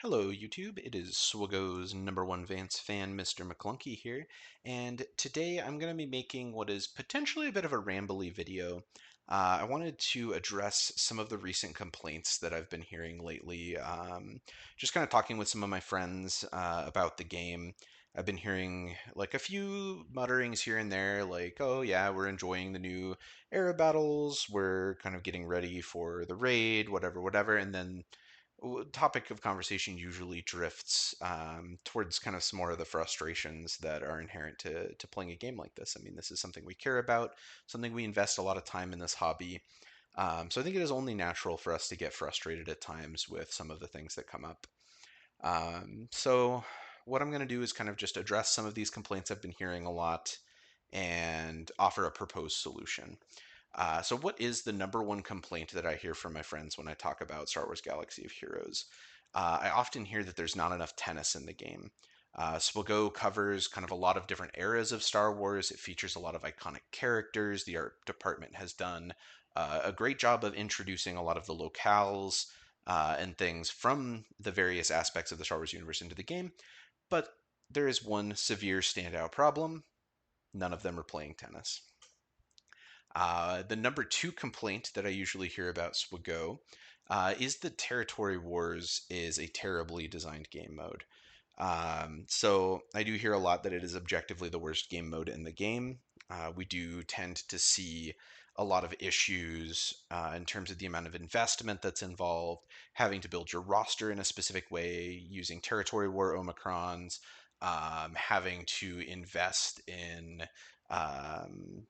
Hello, YouTube. It is SWGoH's #1 Vance fan, Mr. McClunky here, and today I'm going to be making what is potentially a bit of a rambly video. I wanted to address some of the recent complaints that I've been hearing lately. Just kind of talking with some of my friends about the game. I've been hearing like a few mutterings here and there, like, oh yeah, we're enjoying the new era battles, we're kind of getting ready for the raid, whatever, whatever, and then topic of conversation usually drifts towards kind of some more of the frustrations that are inherent to playing a game like this. I mean, this is something we care about, something we invest a lot of time in this hobby. So I think it is only natural for us to get frustrated at times with some of the things that come up. So what I'm going to do is kind of just address some of these complaints I've been hearing a lot and offer a proposed solution. So, what is the #1 complaint that I hear from my friends when I talk about Star Wars Galaxy of Heroes? I often hear that there's not enough tennis in the game. SWGoH covers kind of a lot of different eras of Star Wars. It features a lot of iconic characters. The art department has done a great job of introducing a lot of the locales and things from the various aspects of the Star Wars universe into the game. But there is one severe standout problem: none of them are playing tennis. The #2 complaint that I usually hear about SWGoH is that Territory Wars is a terribly designed game mode. So I do hear a lot that it is objectively the worst game mode in the game. We do tend to see a lot of issues in terms of the amount of investment that's involved, having to build your roster in a specific way, using Territory War Omicrons, having to invest in um,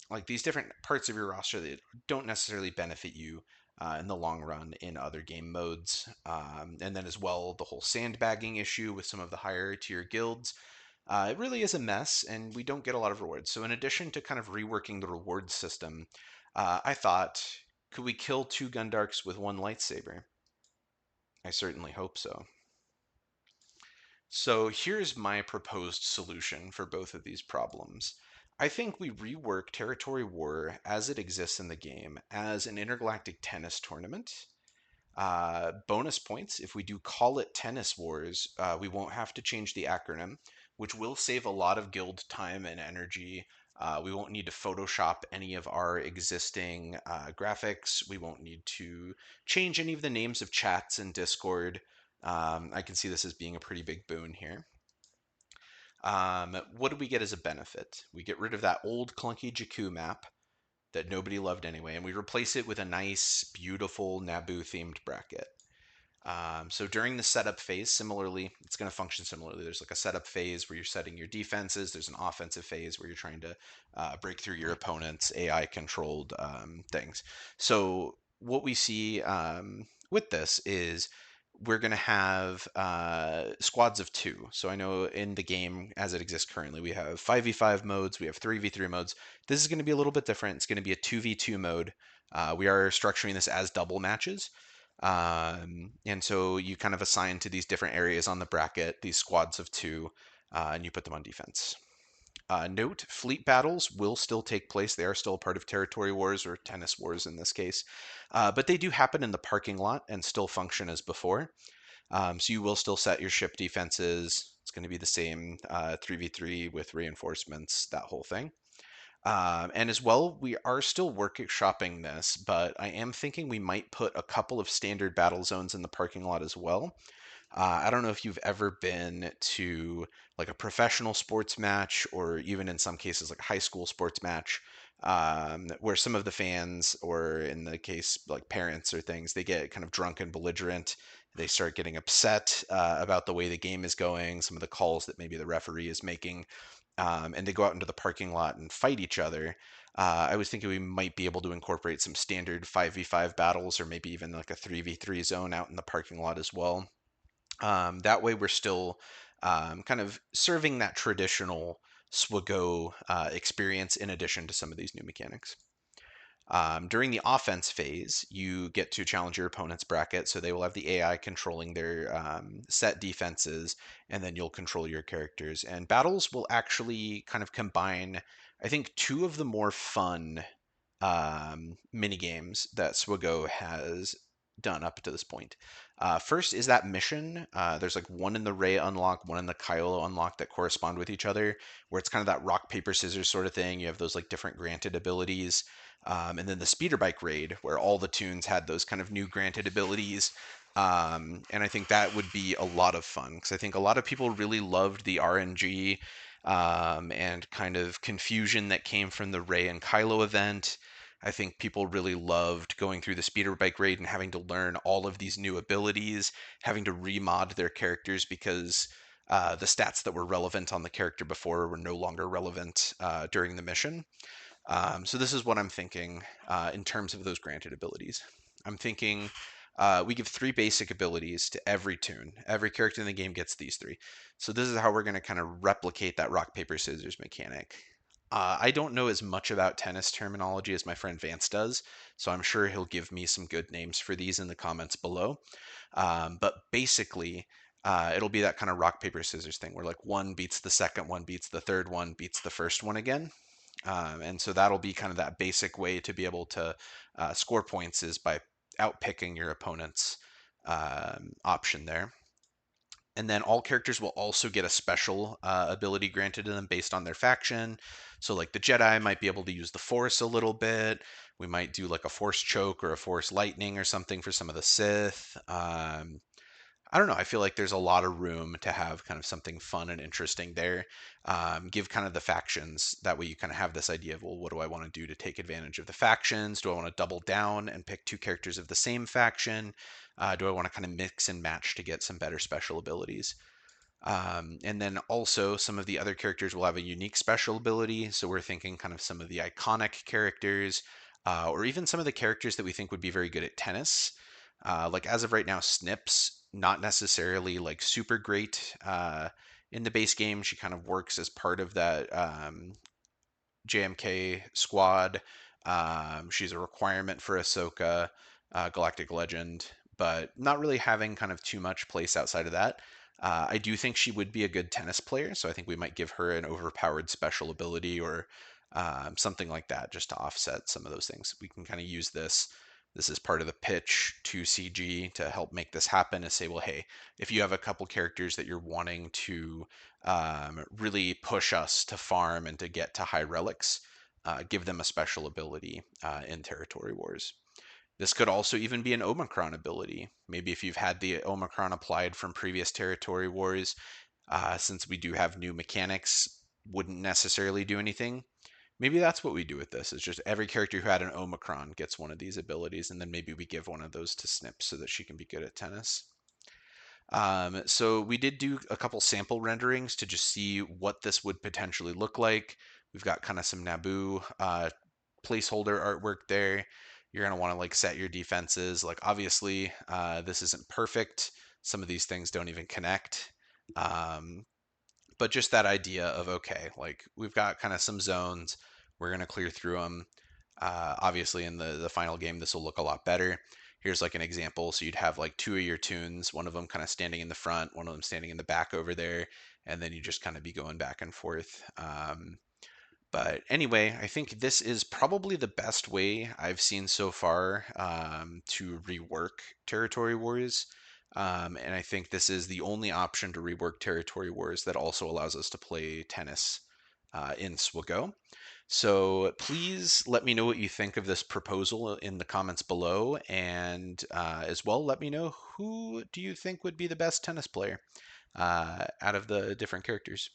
like these different parts of your roster that don't necessarily benefit you in the long run in other game modes. And then as well, the whole sandbagging issue with some of the higher tier guilds. It really is a mess, and we don't get a lot of rewards. So in addition to kind of reworking the reward system, I thought, could we kill 2 Gundarks with 1 lightsaber? I certainly hope so. So here's my proposed solution for both of these problems. I think we rework Territory War as it exists in the game as an intergalactic tennis tournament. Bonus points, if we do call it Tennis Wars, we won't have to change the acronym, which will save a lot of guild time and energy. We won't need to Photoshop any of our existing graphics. We won't need to change any of the names of chats in Discord. I can see this as being a pretty big boon here. What do we get as a benefit? We get rid of that old clunky Jakku map that nobody loved anyway, and we replace it with a nice, beautiful Naboo themed bracket. So during the setup phase, similarly, it's going to function similarly. There's like a setup phase where you're setting your defenses. There's an offensive phase where you're trying to break through your opponent's AI controlled things. So what we see with this is we're going to have squads of 2. So I know in the game as it exists currently, we have 5v5 modes, we have 3v3 modes. This is going to be a little bit different. It's going to be a 2v2 mode. We are structuring this as double matches. And so you kind of assign to these different areas on the bracket these squads of 2, and you put them on defense. Note, fleet battles will still take place. They are still a part of Territory Wars or Tennis Wars in this case. But they do happen in the parking lot and still function as before. So you will still set your ship defenses. It's going to be the same 3v3 with reinforcements, that whole thing. And as well, we are still workshopping this, but I am thinking we might put a couple of standard battle zones in the parking lot as well. I don't know if you've ever been to like a professional sports match or even in some cases like a high school sports match where some of the fans or in the case like parents or things, they get kind of drunk and belligerent. They start getting upset about the way the game is going, some of the calls that maybe the referee is making, and they go out into the parking lot and fight each other. I was thinking we might be able to incorporate some standard 5v5 battles or maybe even like a 3v3 zone out in the parking lot as well. That way, we're still kind of serving that traditional SWGoH experience in addition to some of these new mechanics. During the offense phase, you get to challenge your opponent's bracket, so they will have the AI controlling their set defenses, and then you'll control your characters. And battles will actually kind of combine, I think, 2 of the more fun mini games that SWGoH has done up to this point. First is that mission. There's like one in the Rey unlock, one in the Kylo unlock that correspond with each other, where it's kind of that rock, paper, scissors sort of thing. You have those like different granted abilities. And then the speeder bike raid, where all the tunes had those kind of new granted abilities. And I think that would be a lot of fun because I think a lot of people really loved the RNG and kind of confusion that came from the Rey and Kylo event. I think people really loved going through the speeder bike raid and having to learn all of these new abilities, having to remod their characters because the stats that were relevant on the character before were no longer relevant during the mission. So this is what I'm thinking in terms of those granted abilities. I'm thinking we give three basic abilities to every tune. Every character in the game gets these three. So this is how we're going to kind of replicate that rock, paper, scissors mechanic. I don't know as much about tennis terminology as my friend Vance does, so I'm sure he'll give me some good names for these in the comments below. But basically, it'll be that kind of rock, paper, scissors thing where like one beats the second one, beats the third one, beats the first one again. And so that'll be kind of that basic way to be able to score points is by outpicking your opponent's option there. And then all characters will also get a special ability granted to them based on their faction. So, like the Jedi might be able to use the Force a little bit. We might do like a Force choke or a Force lightning or something for some of the Sith. I don't know. I feel like there's a lot of room to have kind of something fun and interesting there. Give kind of the factions. That way you kind of have this idea of, well, what do I want to do to take advantage of the factions? Do I want to double down and pick two characters of the same faction? Do I want to kind of mix and match to get some better special abilities? And then also some of the other characters will have a unique special ability. So we're thinking kind of some of the iconic characters, or even some of the characters that we think would be very good at tennis. Like as of right now, Snips, not necessarily like super great in the base game. She kind of works as part of that JMK squad. She's a requirement for Ahsoka, Galactic Legend, but not really having kind of too much place outside of that. I do think she would be a good tennis player, so I think we might give her an overpowered special ability or something like that just to offset some of those things. We can kind of use this. This is part of the pitch to CG to help make this happen. Is say, well, hey, if you have a couple characters that you're wanting to really push us to farm and to get to high relics, give them a special ability in Territory Wars. This could also even be an Omicron ability. Maybe if you've had the Omicron applied from previous Territory Wars, since we do have new mechanics, wouldn't necessarily do anything. Maybe that's what we do with this. Is just every character who had an Omicron gets one of these abilities, and then maybe we give one of those to Snip so that she can be good at tennis. So we did do a couple sample renderings to just see what this would potentially look like. We've got kind of some Naboo placeholder artwork there. You're going to want to like set your defenses. Like obviously, this isn't perfect. Some of these things don't even connect. Um, but just that idea of, okay, like we've got kind of some zones. We're going to clear through them. Obviously, in the final game, this will look a lot better. Here's like an example. So you'd have like two of your tunes, one of them kind of standing in the front, one of them standing in the back over there, and then you just kind of be going back and forth. But anyway, I think this is probably the best way I've seen so far to rework Territory Wars. And I think this is the only option to rework Territory Wars that also allows us to play tennis in SWGoH. So please let me know what you think of this proposal in the comments below, and as well let me know who do you think would be the best tennis player out of the different characters.